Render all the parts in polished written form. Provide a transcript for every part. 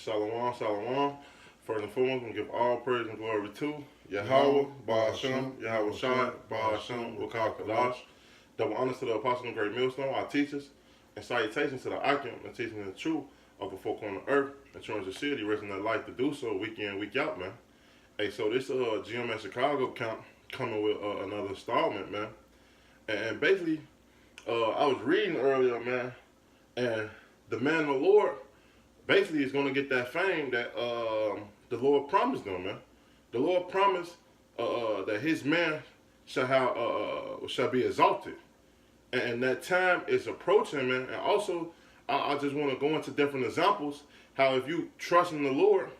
Shalom, shalom. First and foremost, we give all praise and glory to Yahweh, Ba'ashem, Yahweh Shai, Ba'ashem, Wakal Kadash. Double honors to the Apostle and Great Millstone, our teachers, and salutations to the Akim and teaching the truth of the folk on the earth, and showing the city, risking their life to do so week in, week out, man. Hey, so this GMS Chicago count coming with another installment, man. And basically, I was reading earlier, man, and the man of the Lord basically is going to get that fame that the Lord promised them, man. The Lord promised that his man shall be exalted. And that time is approaching, man. And also, I just want to go into different examples, how if you trust in the Lord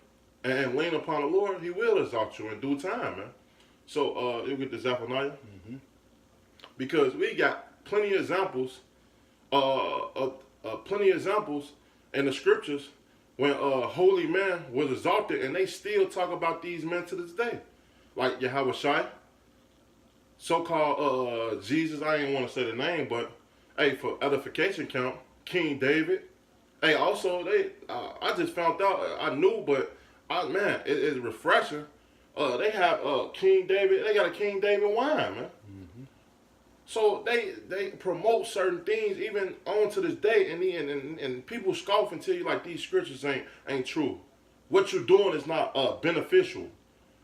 and lean upon the Lord, he will exalt you in due time, man. So, you get the Zephaniah. Mm-hmm. Because we got plenty of examples, in the scriptures when holy man was exalted, and they still talk about these men to this day. Like Yahweh Shai, so-called Jesus, I ain't want to say the name, but hey, for edification count, King David. Hey, also, I just found out, I knew, but man, it's refreshing. They have King David, they got a King David wine, man. Mm-hmm. So they promote certain things even on to this day, and people scoff and tell you like these scriptures ain't true. What you're doing is not beneficial.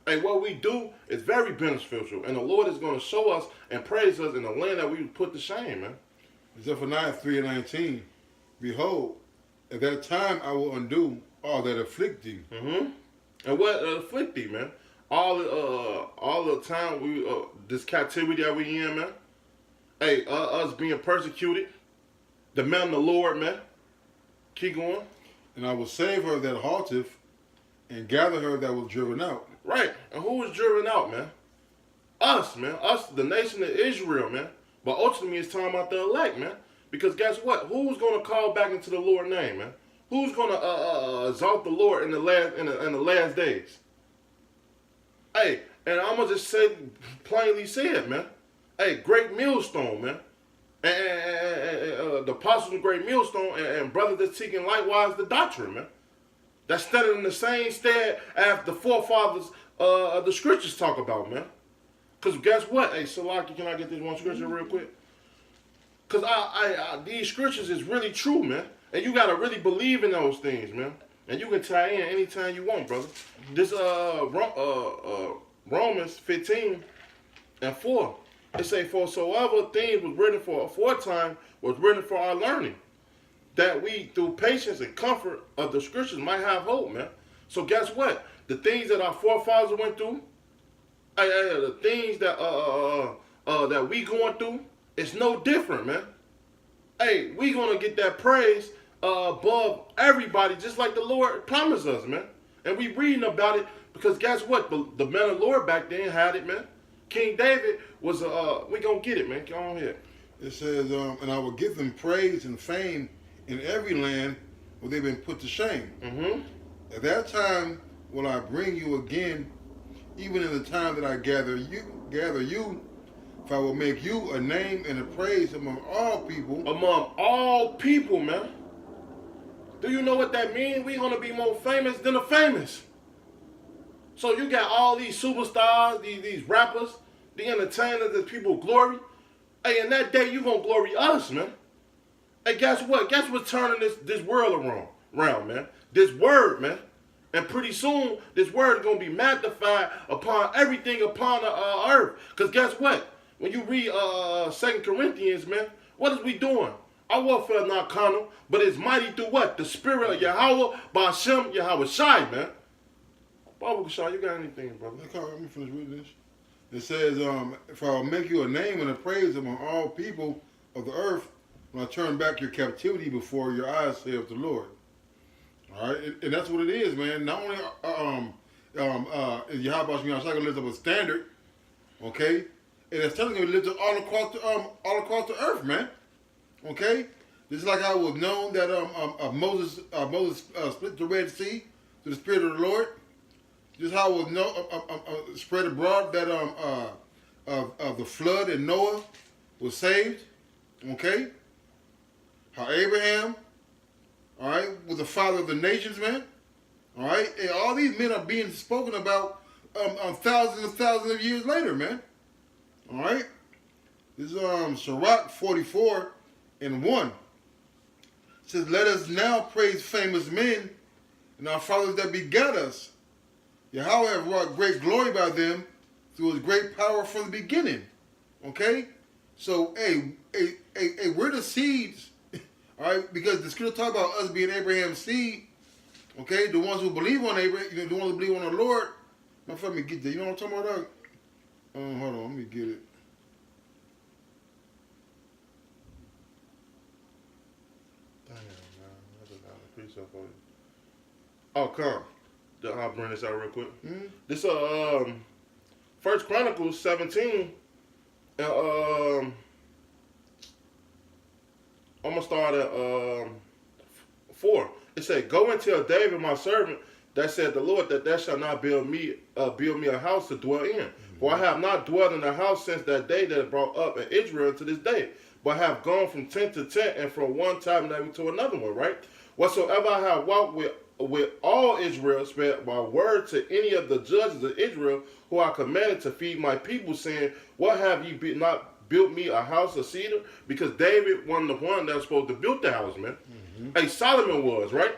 Hey, what we do is very beneficial, and the Lord is going to show us and praise us in the land that we put to shame, man. Zephaniah 3:19. Behold, at that time I will undo all that afflict thee. Mm-hmm. And what afflict thee, man? All the time we this captivity that we in, man. Hey, us being persecuted, the man of the Lord, man. Keep going. And I will save her that halteth, and gather her that was driven out. Right. And who was driven out, man? Us, man. Us, the nation of Israel, man. But ultimately, it's talking about the elect, man. Because guess what? Who's going to call back into the Lord's name, man? Who's going to exalt the Lord in the last days? Hey, and I'm going to just say, plainly said, man. Hey, Great Millstone, man. And the apostles of Great Millstone and brothers that's seeking likewise the doctrine, man. That's standing in the same stead as the forefathers of the scriptures talk about, man. Because guess what? Hey, Salaki, can I get this one scripture real quick? Because these scriptures is really true, man. And you got to really believe in those things, man. And you can tie in anytime you want, brother. This Romans 15:4. It say, for soever things was written for aforetime was written for our learning, that we, through patience and comfort of the scriptures, might have hope, man. So guess what? The things that our forefathers went through, the things that that we going through, it's no different, man. Hey, we gonna get that praise above everybody, just like the Lord promised us, man. And we reading about it because guess what? The man of the Lord back then had it, man. King David was we gonna get it, man. Go on here. It says, and I will give them praise and fame in every land where they've been put to shame. Mm-hmm. At that time will I bring you again, even in the time that I gather you, if I will make you a name and a praise among all people. Among all people, man. Do you know what that means? We're gonna be more famous than the famous. So you got all these superstars, these rappers, the entertainers, that people glory. Hey, in that day, you gonna glory us, man. Hey, guess what? Guess what's turning this world around, man? This word, man. And pretty soon, this word is gonna be magnified upon everything upon the earth. Because guess what? When you read 2 Corinthians, man, what is we doing? Our warfare is not carnal, but it's mighty through what? The spirit of Yahweh, Ba'ashem, Yahweh Shai, man. Baba Shah, you got anything, brother? Let me finish reading this. It says, if I will make you a name and a praise among all people of the earth, when I turn back your captivity before your eyes, saith the Lord. All right, and that's what it is, man. Not only is Yahweh going to lift up a standard, okay, and it's telling you to lift up all across the earth, man. Okay, this is like how it was known that Moses split the Red Sea to the Spirit of the Lord. Just how it was spread abroad that of the flood and Noah was saved. Okay, how Abraham, all right, was the father of the nations, man. All right, and all these men are being spoken about thousands and thousands of years later, man. All right, this is Sirach 44:1. It says, "Let us now praise famous men and our fathers that begat us. Yahweh have wrought great glory by them through his great power from the beginning." Okay, so we're the seeds. All right, because the scripture talk about us being Abraham's seed. Okay, the ones who believe on Abraham, the ones who believe on the Lord. Now, let me get that. You know what I'm talking about? Hold on, let me get it. Damn, man. I just got a piece up for you. Oh, come. I'll bring this out real quick. Mm-hmm. This First Chronicles 17. And I'm gonna start at 4. It said, "Go and tell David my servant that said the Lord that thou shalt not build me a house to dwell in. For I have not dwelt in a house since that day that brought up in Israel to this day, but have gone from tent to tent and from one tabernacle to another one." Right? "Whatsoever I have walked with all Israel, spare my word to any of the judges of Israel, who I commanded to feed my people, saying, What have ye not built me a house of cedar?" Because David wasn't the one that was supposed to build the house, man. Hey, Solomon was, right?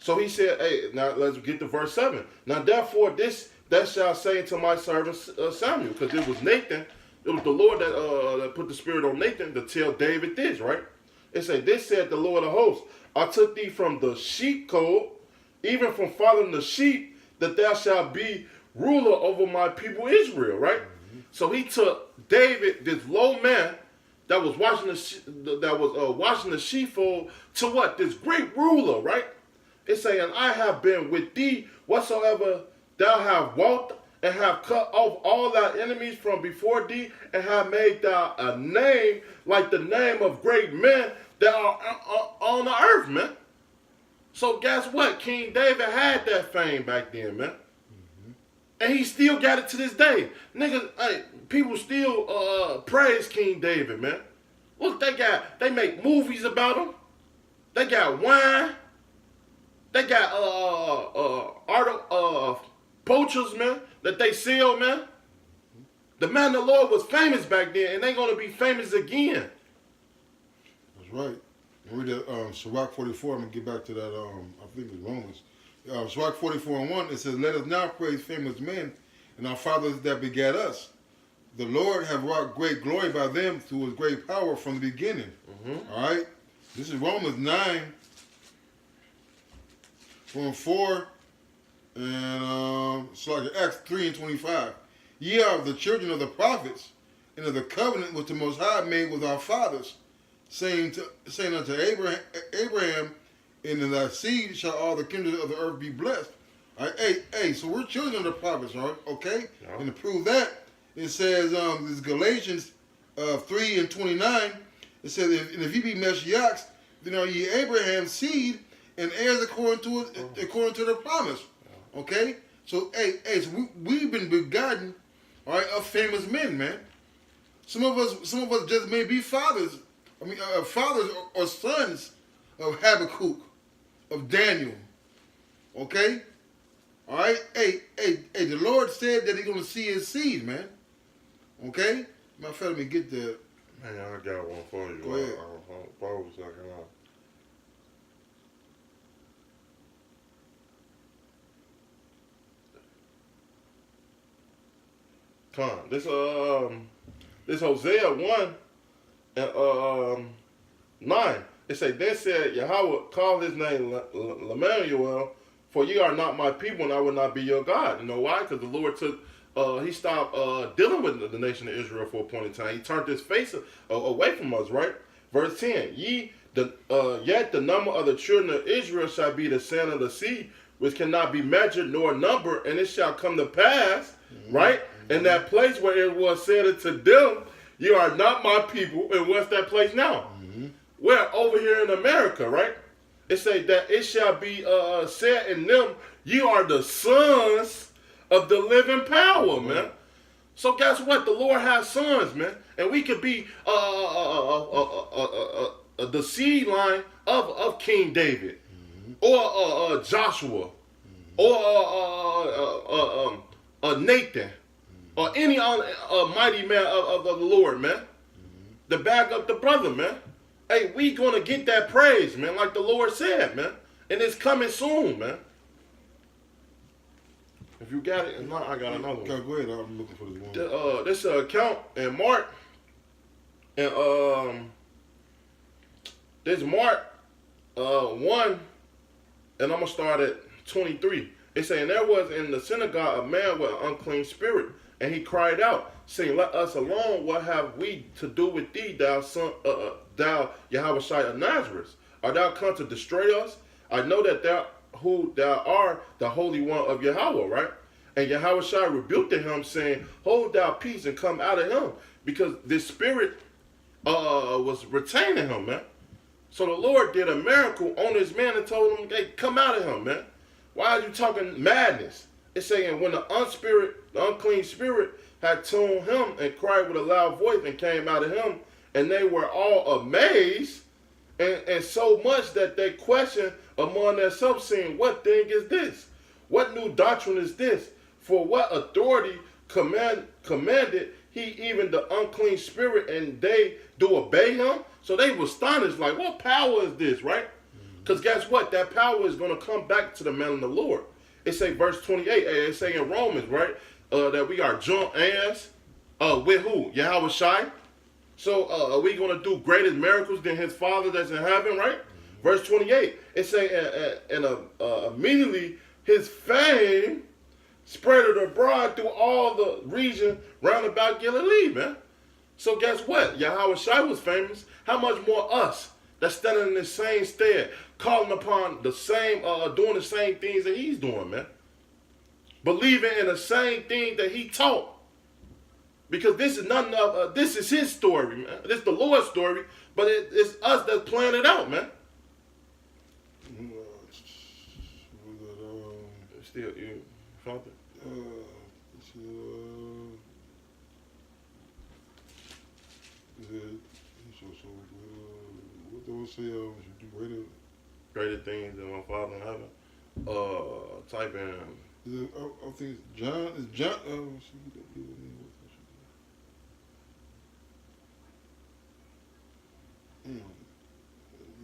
So he said, hey, now let's get to verse 7. "Now therefore this that shall say to my servant Samuel," because it was Nathan, it was the Lord that put the spirit on Nathan to tell David this, right? It said, "This said the Lord of hosts, I took thee from the sheepcote, even from following the sheep, that thou shalt be ruler over my people Israel," right? So he took David, this low man that was watching the sheepfold, to what? This great ruler, right? It's saying, "I have been with thee whatsoever thou have walked, and have cut off all thy enemies from before thee, and have made thou a name like the name of great men that are on the earth," man. So guess what? King David had that fame back then, man. And he still got it to this day. Niggas, hey, people still praise King David, man. Look, they make movies about him. They got wine. They got poachers, man, that they sell, man. The man of the Lord was famous back then, and they gonna be famous again. That's right. And read that Sirach 44. I'm gonna get back to that. I think it's Romans. Sirach 44:1. It says, "Let us now praise famous men and our fathers that begat us. The Lord have wrought great glory by them through his great power from the beginning." All right. This is Romans 9, from 4, and it's like Acts 3:25. "Ye are the children of the prophets, and of the covenant which the Most High made with our fathers, saying unto Abraham, and in thy seed shall all the kindred of the earth be blessed." All right, hey, so we're children of the prophets, all right? Okay? Yeah. And to prove that, it says, this Galatians 3:29, it says, if ye be Messiahs, then are ye Abraham's seed, and heirs according to the promise. Okay? So, so we've been begotten, all right, of famous men, man. Some of us just may be fathers. Fathers or sons of Habakkuk, of Daniel. Okay? All right? Hey, the Lord said that he's going to see his seed, man. Okay? Matter of fact, let me get that. Man, I got one for you. Go ahead. Hold a second. Come on. This Hosea 1 and 9. It say, "Then said Yahweh, call his name Emmanuel, for ye are not my people, and I will not be your God." You know why? Because the Lord he stopped dealing with the nation of Israel for a point in time. He turned his face away from us, right? Verse 10, "Yet the number of the children of Israel shall be the sand of the sea, which cannot be measured nor numbered, and it shall come to pass," right? "In that place where it was said unto them, you are not my people." And what's that place now? We're over here in America, right? It say that it shall be said in them, you are the sons of the living power, man. So guess what? The Lord has sons, man. And we could be the seed line of King David or Joshua or Nathan, or any mighty man of the Lord, man, to back up the brother, man. Hey, we gonna get that praise, man, like the Lord said, man, and it's coming soon, man. If you got it, if not, I got another one. Okay, go ahead. I'm looking for this one. This account in Mark, and this Mark 1, and I'm gonna start at 23. It's saying there was in the synagogue a man with an unclean spirit, and he cried out, saying, "Let us alone. What have we to do with thee, thou son, thou Yahushua of Nazareth? Art thou come to destroy us? I know that thou who thou art, the Holy One of Yahweh," right? And Yahushua rebuked him, saying, "Hold thou peace and come out of him," because this spirit was retaining him, man. So the Lord did a miracle on this man and told him, "Hey, come out of him, man. Why are you talking madness?" It's saying when the unclean spirit had tuned him and cried with a loud voice and came out of him, and they were all amazed, and so much that they questioned among themselves, saying, "What thing is this? What new doctrine is this? For what authority commanded he even the unclean spirit, and they do obey him?" So they were astonished, like, what power is this, right? Because guess what? That power is going to come back to the man of the Lord. It say verse 28, it say in Romans, right, that we are joint heirs with who? Yahushua. So are we going to do greater miracles than his Father that's in heaven, right? Verse 28, it say, and immediately his fame spread abroad through all the region round about Galilee, man. So guess what? Yahushua was famous. How much more us that's standing in the same stead, calling upon the same, doing the same things that he's doing, man. Believing in the same thing that he taught. Because this is nothing of, this is his story, man. This is the Lord's story, but it's us that's playing it out, man. Still, you found it? What do we say? Should do Greater things than my Father in heaven. Type in. Is it, I think it's John. It's John.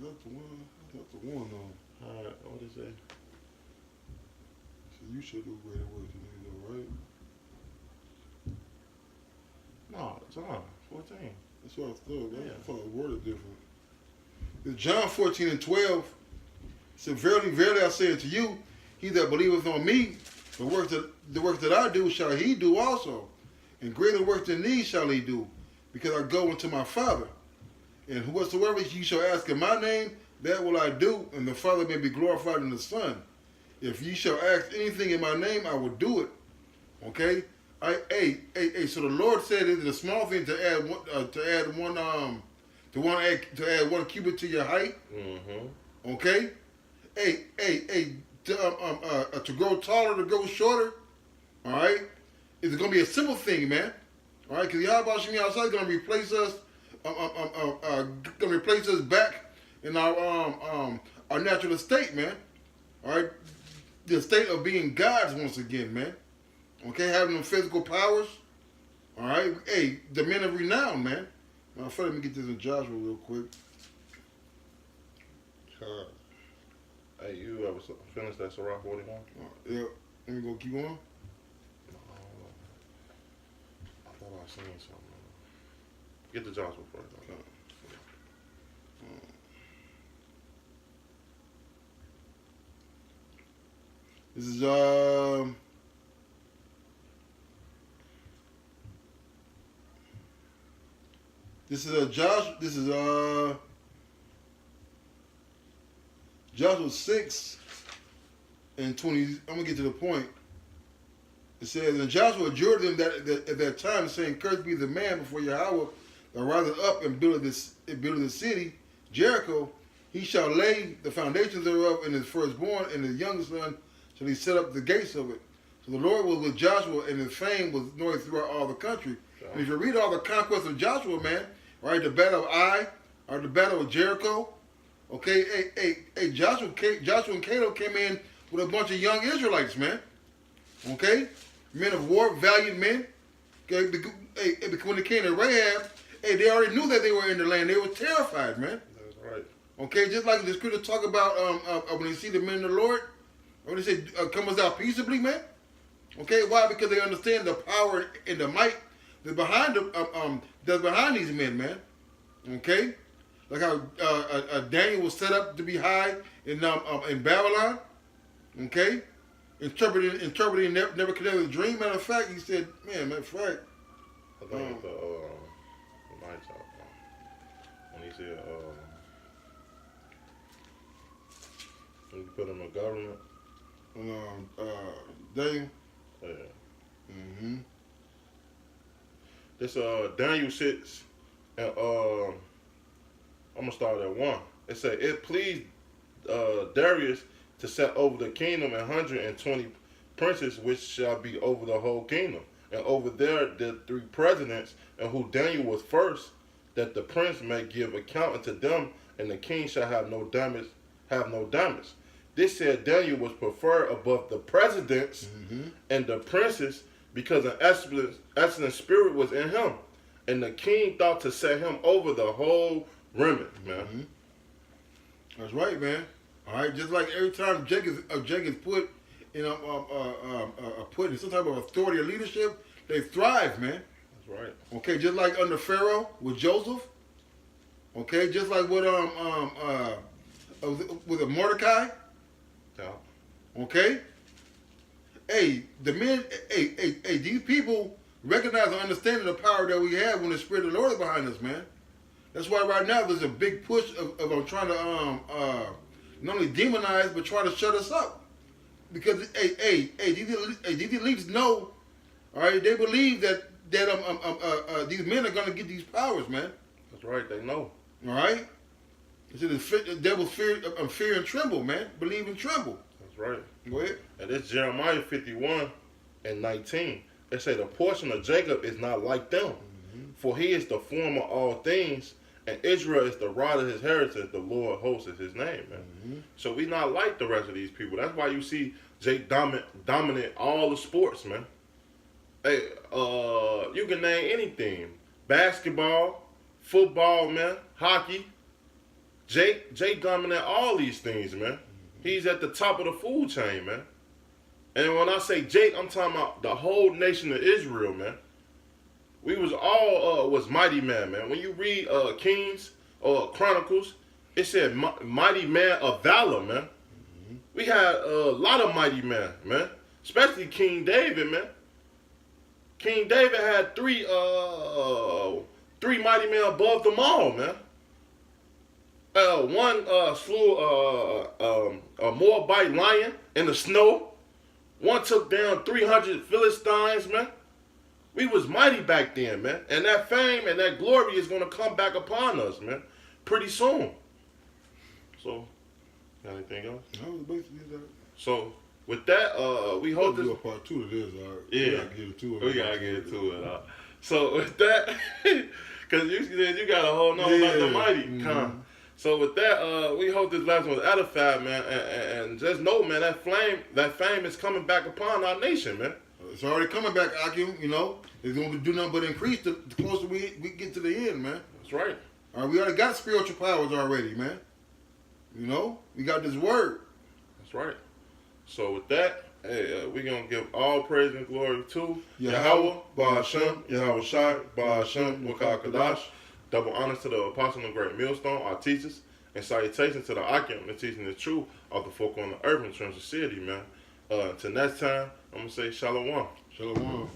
That's the one. That's the one. What is it? So you should do greater works than me, though, right? No, John 14. That's what I thought. Yeah. I thought the word is different. It's John 14 and 12. It said, "Verily, verily, I say unto you, he that believeth on me, the works that I do shall he do also, and greater works than these shall he do, because I go unto my Father. And whatsoever ye shall ask in my name, that will I do, and the Father may be glorified in the Son. If ye shall ask anything in my name, I will do it." Okay. So the Lord said it's a small thing to add one cubit to your height. Mm-hmm. Okay. To grow taller, to grow shorter. All right. It's gonna be a simple thing, man. All right, because Yahweh Shemi outside is gonna replace us. Gonna replace us back in our natural estate, man. All right, the state of being gods once again, man. Okay, having them physical powers. All right, hey, the men of renown, man. Now, let me get this in Joshua real quick. Hey, you ever finished that Sirach 41? Yeah, let me go keep on. I thought I seen something. Get the Joshua first. Okay. This is Joshua 6 and 20. I'm gonna get to the point. It says, "And Joshua adjured them that at that time, saying, Cursed be the man before Yahweh that riseth up and buildeth the city, Jericho. He shall lay the foundations thereof, and his firstborn and his youngest son shall he set up the gates of it." So the Lord was with Joshua, and his fame was noised throughout all the country. Yeah. And if you read all the conquests of Joshua, man, right, the battle of Ai, or the battle of Jericho, okay, Joshua and Caleb came in with a bunch of young Israelites, man. Okay? Men of war, valiant men. Okay? When it came to Rahab, hey, they already knew that they were in the land. They were terrified, man. That's right. Okay? Just like the scripture talk about when they see the men of the Lord, when they say, come us out peaceably, man. Okay? Why? Because they understand the power and the might that's behind these men, man. Okay? Like how Daniel was set up to be high in Babylon. Okay? Interpreting Nebuchadnezzar's dream. Matter of fact, he said, matter of fact. I think it's the night talk. When he said, when you put him in government. Daniel. Yeah. Mm-hmm. This Daniel 6, and I'm gonna start at 1. It said it pleased Darius to set over the kingdom 120 princes, which shall be over the whole kingdom, and over there the 3 presidents, and who Daniel was first, that the prince may give account unto them, and the king shall have no damage. This said Daniel was preferred above the presidents and the princes, because an excellent spirit was in him, and the king thought to set him over the whole remnant, man. Mm-hmm. That's right, man. All right, just like every time Jacob's put in put in some type of authority or leadership, they thrive, man. That's right. Okay, just like under Pharaoh with Joseph. Okay, just like with Mordecai. Yeah. Okay. Hey, the men. Hey, these people recognize and understand the power that we have when the Spirit of the Lord is behind us, man. That's why right now there's a big push of trying to not only demonize but try to shut us up, because these elites know, all right, they believe that these men are gonna get these powers, man. That's right. They know. All right. It's the devil's fear and tremble, man. Believe and tremble. That's right. Go ahead. And this Jeremiah 51 and 19. They say the portion of Jacob is not like them, for he is the form of all things, and Israel is the rod of his heritage. The Lord hosts is his name, man. So we not like the rest of these people. That's why you see Jake dominate all the sports, man. Hey, you can name anything: basketball, football, man, hockey. Jake dominate all these things, man. He's at the top of the food chain, man. And when I say Jake, I'm talking about the whole nation of Israel, man. We was all was mighty man, man. When you read Kings or Chronicles, it said mighty man of valor, man. We had a lot of mighty men, man. Especially King David, man. King David had three mighty men above them all, man. One slew a Moabite lion in the snow. One took down 300 Philistines, man. We was mighty back then, man. And that fame and that glory is going to come back upon us, man, pretty soon. So, got anything else? No, basically that. So, with that, we hope We'll this... do a part 2 to this, all right? Yeah. We gotta get into it. We gotta get into it. So, with that, because you got a whole nother about the mighty come. So with that, we hope this last one was edified, man, and just know, man, that fame is coming back upon our nation, man. It's already coming back, Akim, you know. It's going to do nothing but increase the closer we get to the end, man. That's right. All right, we already got spiritual powers already, man. You know, we got this word. That's right. So with that, hey, we're going to give all praise and glory to Yahweh, Ba'ashem, Yahweh Shai, Ba'ashem, Wakal Kadash. Double honors to the apostle and great millstone, our teachers, and salutations to the Akim, the teaching the truth of the folk on the earth in terms of city, man. Till next time, I'm going to say shalom. Shalom.